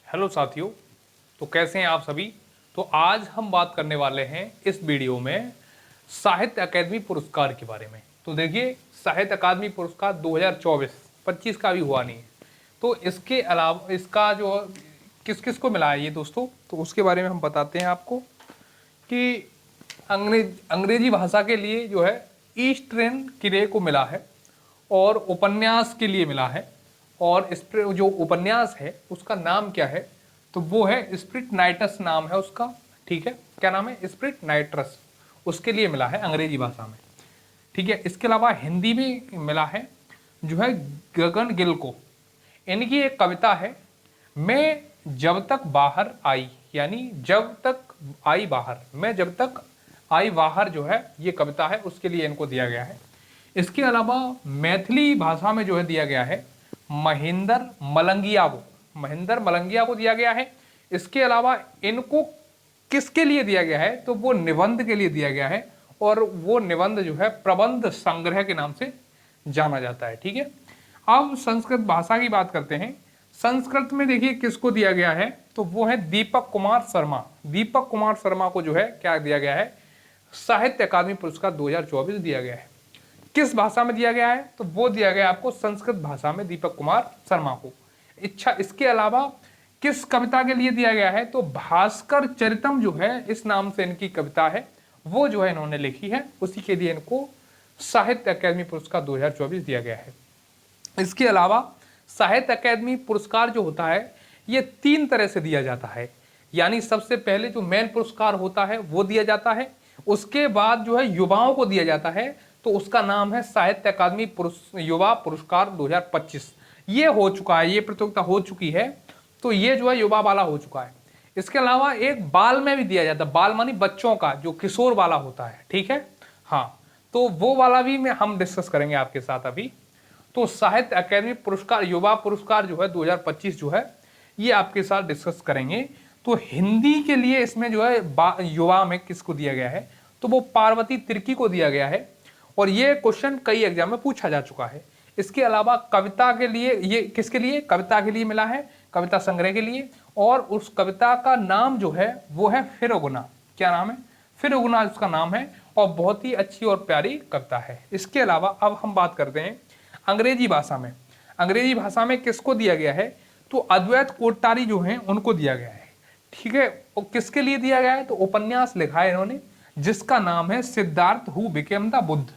Hello साथियों। तो कैसे हैं आप सभी। तो आज हम बात करने वाले हैं इस वीडियो में साहित्य अकादमी पुरस्कार के बारे में। तो देखिए, साहित्य अकादमी पुरस्कार 2024-25 का भी हुआ नहीं है। तो इसके अलावा इसका जो किस किस को मिला है ये दोस्तों, तो उसके बारे में हम बताते हैं आपको कि अंग्रेजी भाषा के लिए जो है ईस्टर्न किरे को मिला है, और उपन्यास के लिए मिला है। और इस पर जो उपन्यास है उसका नाम क्या है, तो वो है स्प्रिट नाइटस नाम है उसका। ठीक है, क्या नाम है? Spirit nitrous. उसके लिए मिला है अंग्रेजी भाषा में। ठीक है, इसके अलावा हिंदी में मिला है जो है गगन गिल को। इनकी एक कविता है, मैं जब तक बाहर आई, यानी जब तक आई बाहर, मैं जब तक आई बाहर जो है ये कविता है, उसके लिए इनको दिया गया है। इसके अलावा मैथिली भाषा में जो है दिया गया है महेंद्र मलंगिया को दिया गया है। इसके अलावा इनको किसके लिए दिया गया है, तो वो निबंध के लिए दिया गया है, और वो निबंध जो है प्रबंध संग्रह के नाम से जाना जाता है। ठीक है, अब संस्कृत भाषा की बात करते हैं। संस्कृत में देखिए किसको दिया गया है, तो वो है दीपक कुमार शर्मा। दीपक कुमार शर्मा को जो है क्या दिया गया है, साहित्य अकादमी पुरस्कार 2024 दिया गया है। किस भाषा में दिया गया है, तो वो दिया गया आपको संस्कृत भाषा में, दीपक कुमार शर्मा को। इच्छा इसके अलावा किस कविता के लिए दिया गया है, तो भास्कर चरितम जो है इस नाम से इनकी कविता है, वो जो है इन्होंने लिखी है, उसी के लिए इनको साहित्य अकादमी पुरस्कार 2024 दिया गया है। इसके अलावा साहित्य अकादमी पुरस्कार जो होता है ये 3 तरह से दिया जाता है। यानी सबसे पहले जो मेन पुरस्कार होता है वो दिया जाता है, उसके बाद जो है युवाओं को दिया जाता है, तो उसका नाम है साहित्य अकादमी युवा पुरस्कार 2025। ये हो चुका है, ये प्रतियोगिता हो चुकी है, तो ये जो है युवा वाला हो चुका है। इसके अलावा एक बाल में भी दिया जाता है, बाल मानी बच्चों का, जो किशोर वाला होता है। ठीक है, हाँ, तो वो वाला भी मैं हम डिस्कस करेंगे आपके साथ अभी। तो साहित्य अकादमी पुरस्कार युवा पुरस्कार जो है 2025 जो है ये आपके साथ डिस्कस करेंगे। तो हिंदी के लिए इसमें जो है युवा में किसको दिया गया है, तो वो पार्वती तिर्की को दिया गया है, और ये क्वेश्चन कई एग्जाम में पूछा जा चुका है। इसके अलावा कविता के लिए, ये किसके लिए, कविता के लिए मिला है, कविता संग्रह के लिए, और उस कविता का नाम जो है वो है फिरौगना। क्या नाम है? फिरौगना उसका नाम है, और बहुत ही अच्छी और प्यारी कविता है। इसके अलावा अब हम बात करते हैं अंग्रेजी भाषा में। अंग्रेजी भाषा में किसको दिया गया है, तो अद्वैत कोट्टारी जो हैं उनको दिया गया है। ठीक है, और किसके लिए दिया गया है, तो उपन्यास लिखा है इन्होंने, जिसका नाम है Siddharth who became the Buddha.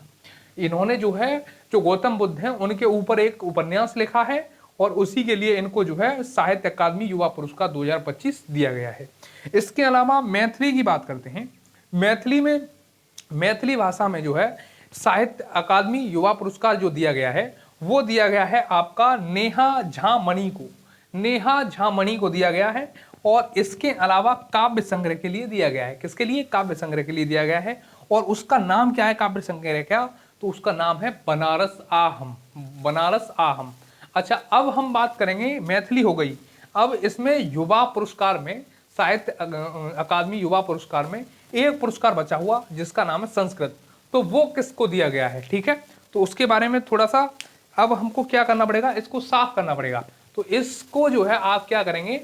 इन्होंने जो है जो गौतम बुद्ध हैं उनके ऊपर एक उपन्यास लिखा है, और उसी के लिए इनको जो है साहित्य अकादमी युवा पुरस्कार 2025 दिया गया है। इसके अलावा मैथिली की बात करते हैं। मैथिली भाषा में जो है साहित्य अकादमी युवा पुरस्कार जो दिया गया है वो दिया गया है आपका नेहा झा मणि को। नेहा झा मणि को दिया गया है, और इसके अलावा काव्य संग्रह के लिए दिया गया है। किसके लिए? काव्य संग्रह के लिए दिया गया है, और उसका नाम क्या है काव्य संग्रह का, तो उसका नाम है बनारस आहम। बनारस आहम। अच्छा, अब हम बात करेंगे, मैथिली हो गई। अब इसमें युवा पुरस्कार में, साहित्य अकादमी युवा पुरस्कार में एक पुरस्कार बचा हुआ जिसका नाम है संस्कृत। तो वो किसको दिया गया है? ठीक है, तो उसके बारे में थोड़ा सा अब हमको क्या करना पड़ेगा, इसको साफ करना पड़ेगा। तो इसको जो है आप क्या करेंगे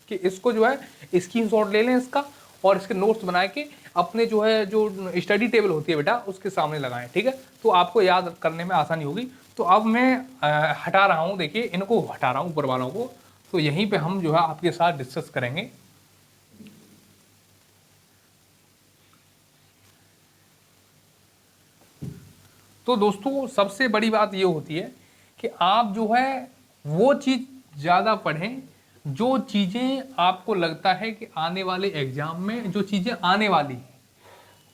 कि इसको जो है स्क्रीनशॉट ले लें इसका, और इसके नोट्स बना के अपने जो है जो स्टडी टेबल होती है बेटा उसके सामने लगाएं। ठीक है, तो आपको याद करने में आसानी होगी। तो अब मैं हटा रहा हूँ, देखिए इनको हटा रहा हूँ ऊपर वालों को। तो यहीं पे हम जो है आपके साथ डिस्कस करेंगे। तो दोस्तों सबसे बड़ी बात ये होती है कि आप जो है वो चीज़ ज़्यादा पढ़ें जो चीज़ें आपको लगता है कि आने वाले एग्जाम में जो चीज़ें आने वाली हैं।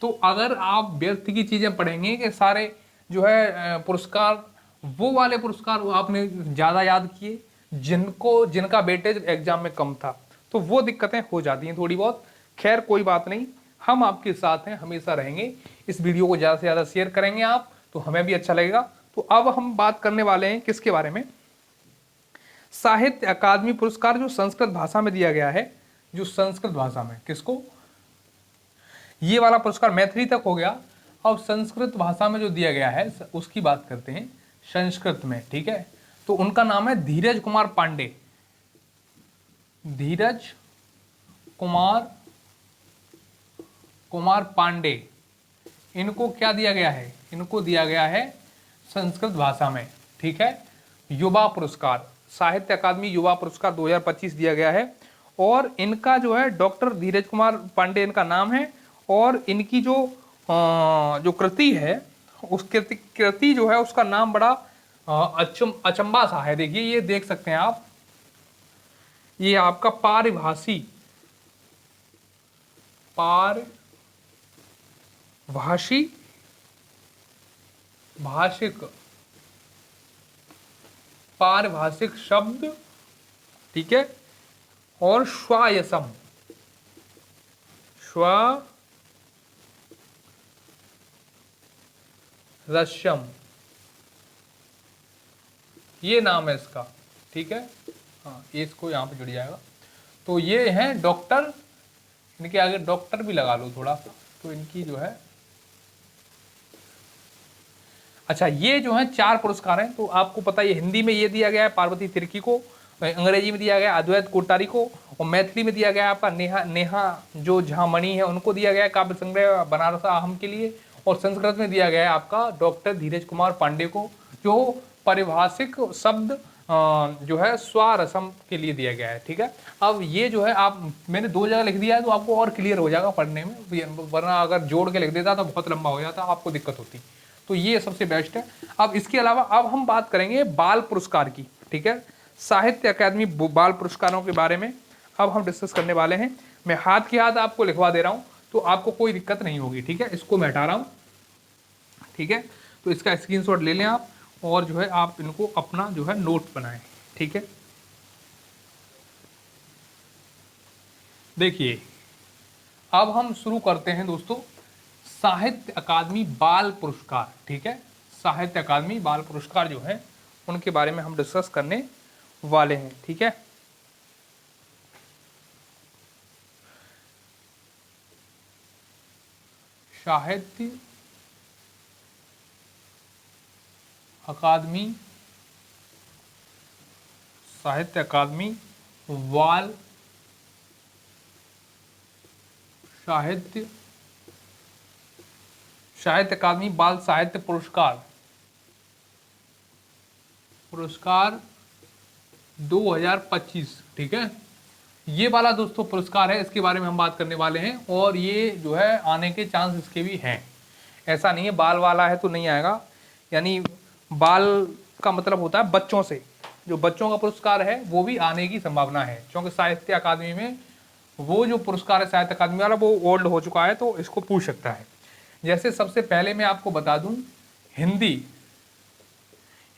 तो अगर आप व्यर्थ की चीज़ें पढ़ेंगे कि सारे जो है पुरस्कार, वो वाले पुरस्कार आपने ज़्यादा याद किए जिनका वेटेज एग्जाम में कम था, तो वो दिक्कतें हो जाती हैं थोड़ी बहुत। खैर कोई बात नहीं, हम आपके साथ हैं, हमेशा रहेंगे। इस वीडियो को ज़्यादा से ज़्यादा शेयर करेंगे आप, तो हमें भी अच्छा लगेगा। तो अब हम बात करने वाले हैं किसके बारे में, साहित्य अकादमी पुरस्कार जो संस्कृत भाषा में दिया गया है। जो संस्कृत भाषा में किसको, ये वाला पुरस्कार मैथिली तक हो गया। अब संस्कृत भाषा में जो दिया गया है उसकी बात करते हैं संस्कृत में। ठीक है, तो उनका नाम है धीरज कुमार पांडे। धीरज कुमार पांडे, इनको क्या दिया गया है? इनको दिया गया है संस्कृत भाषा में, ठीक है, युवा पुरस्कार, साहित्य अकादमी युवा पुरस्कार 2025 दिया गया है। और इनका जो है डॉक्टर धीरज कुमार पांडे इनका नाम है। और इनकी जो कृति है, उस कृति जो है उसका नाम बड़ा अचंबा सा है। देखिए, ये देख सकते हैं आप, ये आपका पारिभाषिक शब्द, ठीक है, और श्वारस्यम, ये नाम है इसका, ठीक है। हाँ, ये इसको यहाँ पे जुड़ जाएगा। तो ये है डॉक्टर, इनके आगे डॉक्टर भी लगा लो थोड़ा सा, तो इनकी जो है, अच्छा, ये जो है 4 पुरस्कार हैं। तो आपको पता है, हिंदी में ये दिया गया है पार्वती तिर्की को, अंग्रेजी में दिया गया अद्वैत कोठारी को, और मैथिली में दिया गया आपका नेहा जो झामणि है उनको दिया गया है काव्य संग्रह बनारस आहम के लिए, और संस्कृत में दिया गया है आपका डॉक्टर धीरज कुमार पांडे को, जो पारिभाषिक शब्द जो है स्वारसम के लिए दिया गया है, ठीक है। अब ये जो है मैंने 2 जगह लिख दिया है, तो आपको और क्लियर हो जाएगा पढ़ने में, वरना अगर जोड़ के लिख देता तो बहुत लंबा हो जाता, आपको दिक्कत होती। तो ये सबसे बेस्ट है। अब इसके अलावा अब हम बात करेंगे बाल पुरस्कार की, ठीक है, साहित्य अकादमी बाल पुरस्कारों के बारे में अब हम डिस्कस करने वाले हैं। मैं हाथ के हाथ आपको लिखवा दे रहा हूं, तो आपको कोई दिक्कत नहीं होगी, ठीक है। इसको मैं हटा रहा हूं, ठीक है। तो इसका स्क्रीनशॉट ले लें आप, और जो है आप इनको अपना जो है नोट बनाएं, ठीक है। देखिए, अब हम शुरू करते हैं दोस्तों साहित्य अकादमी बाल पुरस्कार, ठीक है। साहित्य अकादमी बाल पुरस्कार जो है उनके बारे में हम डिस्कस करने वाले हैं, ठीक है। साहित्य अकादमी बाल साहित्य अकादमी बाल साहित्य पुरस्कार 2025, ठीक है। ये वाला दोस्तों पुरस्कार है, इसके बारे में हम बात करने वाले हैं, और ये जो है आने के चांस इसके भी हैं। ऐसा नहीं है बाल वाला है तो नहीं आएगा, यानी बाल का मतलब होता है बच्चों से, जो बच्चों का पुरस्कार है वो भी आने की संभावना है, क्योंकि साहित्य अकादमी में वो जो पुरस्कार है साहित्य अकादमी वाला वो ओल्ड हो चुका है, तो इसको पूछ सकता है। जैसे सबसे पहले मैं आपको बता दूं,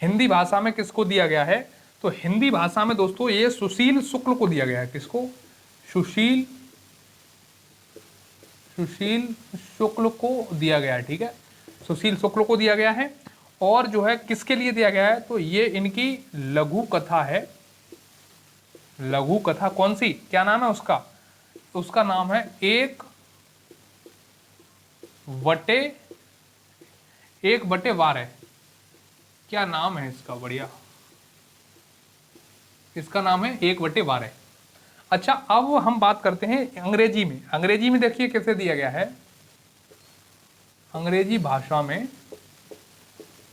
हिंदी भाषा में किसको दिया गया है? तो हिंदी भाषा में दोस्तों ये सुशील शुक्ल को दिया गया है। किसको? सुशील शुक्ल को दिया गया है, ठीक है, सुशील शुक्ल को दिया गया है। और जो है किसके लिए दिया गया है? तो ये इनकी लघु कथा है। लघु कथा कौन सी, क्या नाम है उसका? उसका नाम है एक बटे 12। क्या नाम है इसका? बढ़िया, इसका नाम है 1/12। अच्छा, अब हम बात करते हैं अंग्रेजी में। अंग्रेजी में देखिए कैसे दिया गया है। अंग्रेजी भाषा में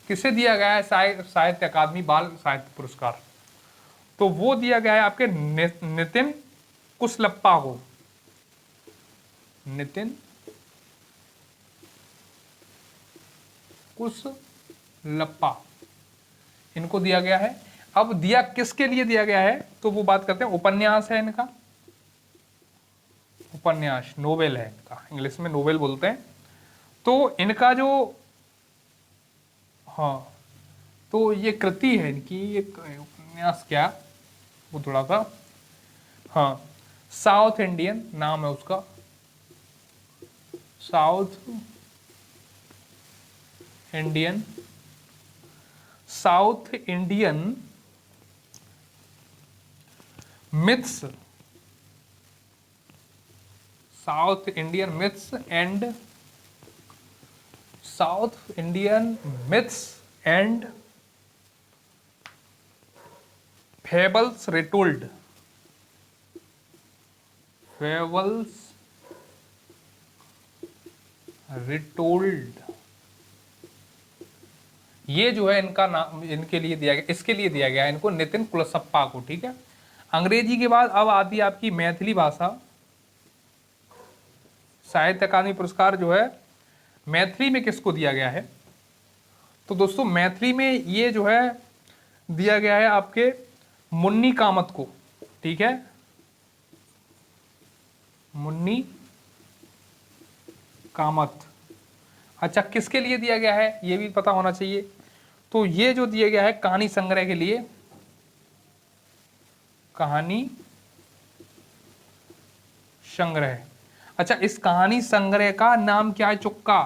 किसे दिया गया है साहित्य अकादमी बाल साहित्य पुरस्कार? तो वो दिया गया है आपके नितिन कुशलप्पा को। नितिन कुशलप्पा, इनको दिया गया है। अब दिया किसके लिए दिया गया है? तो वो बात करते हैं, उपन्यास है इनका, उपन्यास, नोवेल है इनका, इंग्लिश में नोवेल बोलते हैं। तो इनका जो, हाँ, तो ये कृति है इनकी, एक उपन्यास क्या, वो थोड़ा सा, हाँ, साउथ इंडियन नाम है उसका, south Indian myths, south Indian myths and fables retold, fables retold, ये जो है इनका नाम इनके लिए दिया गया, इसके लिए दिया गया है इनको, नितिन कुलसप्पा को। ठीक है, अंग्रेजी के बाद अब आती है आपकी मैथिली भाषा। साहित्य अकादमी पुरस्कार जो है मैथिली में किसको दिया गया है? तो दोस्तों मैथिली में ये जो है दिया गया है आपके मुन्नी कामत को। ठीक है, मुन्नी कामत। अच्छा, किसके लिए दिया गया है ये भी पता होना चाहिए। तो ये जो दिया गया है कहानी संग्रह के लिए, कहानी संग्रह। अच्छा, इस कहानी संग्रह का नाम क्या है? चुक्का।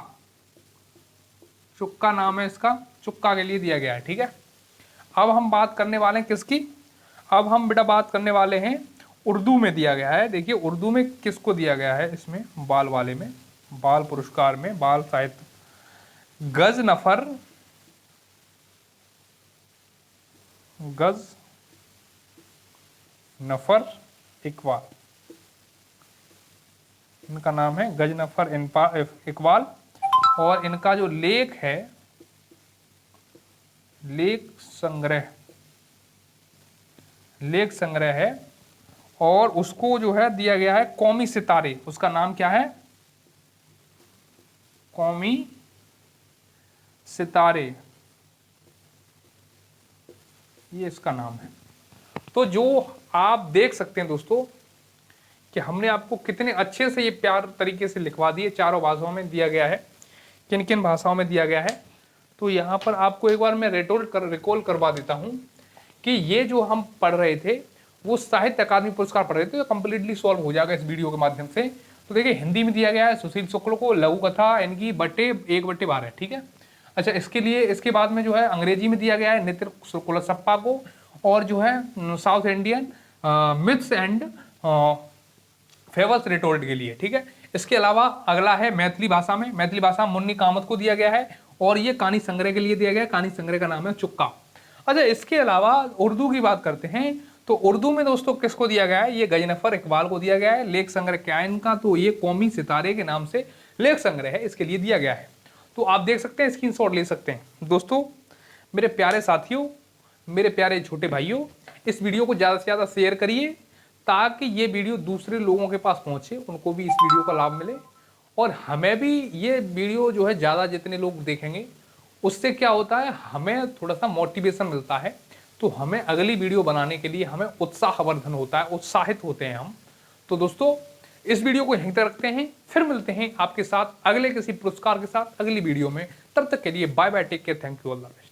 चुक्का नाम है इसका, चुक्का के लिए दिया गया है। ठीक है, अब हम बात करने वाले हैं किसकी? अब हम बेटा बात करने वाले हैं उर्दू में दिया गया है। देखिए उर्दू में किसको दिया गया है, इसमें बाल वाले में, बाल पुरस्कार में, बाल साहित्य, गजनफर, गजनफर इकबाल, इनका नाम है गजनफर इकबाल। और इनका जो लेख है, लेख संग्रह है, और उसको जो है दिया गया है कौमी सितारे। उसका नाम क्या है? कौमी सितारे, ये इसका नाम है। तो जो आप देख सकते हैं दोस्तों कि हमने आपको कितने अच्छे से ये प्यार तरीके से लिखवा दिए। चारों भाषाओं में दिया गया है, किन किन भाषाओं में दिया गया है। तो यहाँ पर आपको एक बार मैं रिकॉल करवा देता हूँ कि ये जो हम पढ़ रहे थे वो साहित्य अकादमी पुरस्कार पढ़ रहे थे, तो कंप्लीटली सॉल्व हो जाएगा इस वीडियो के माध्यम से। तो देखिए हिंदी में दिया गया है सुशील शुक्ल को लघु कथा इनकी बटे 1/12। ठीक है, अच्छा इसके लिए इसके बाद में जो है अंग्रेजी में दिया गया है नितिन कुलसप्पा को, और जो है south Indian myths and fables retold के लिए। ठीक है, इसके अलावा अगला है मैथिली भाषा में, मैथिली भाषा मुन्नी कामत को दिया गया है, और ये कहानी संग्रह के लिए दिया गया है, कहानी संग्रह का नाम है चुक्का। अच्छा, इसके अलावा उर्दू की बात करते हैं तो उर्दू में दोस्तों किसको दिया गया है? ये गजनफर इकबाल को दिया गया है। लेख संग्रह क्या है इनका? तो ये कौमी सितारे के नाम से लेख संग्रह है, इसके लिए दिया गया है। तो आप देख सकते हैं, स्क्रीनशॉट ले सकते हैं। दोस्तों मेरे प्यारे साथियों, मेरे प्यारे छोटे भाइयों, इस वीडियो को ज़्यादा से ज़्यादा शेयर करिए ताकि ये वीडियो दूसरे लोगों के पास पहुँचे, उनको भी इस वीडियो का लाभ मिले, और हमें भी ये वीडियो जो है ज़्यादा जितने लोग देखेंगे उससे क्या होता है, हमें थोड़ा सा मोटिवेशन मिलता है, तो हमें अगली वीडियो बनाने के लिए हमें उत्साहवर्धन होता है, उत्साहित होते हैं हम। तो दोस्तों इस वीडियो को यहीं तक रखते हैं, फिर मिलते हैं आपके साथ अगले किसी पुरस्कार के साथ अगली वीडियो में। तब तक के लिए bye bye, take care, thank you, Allah.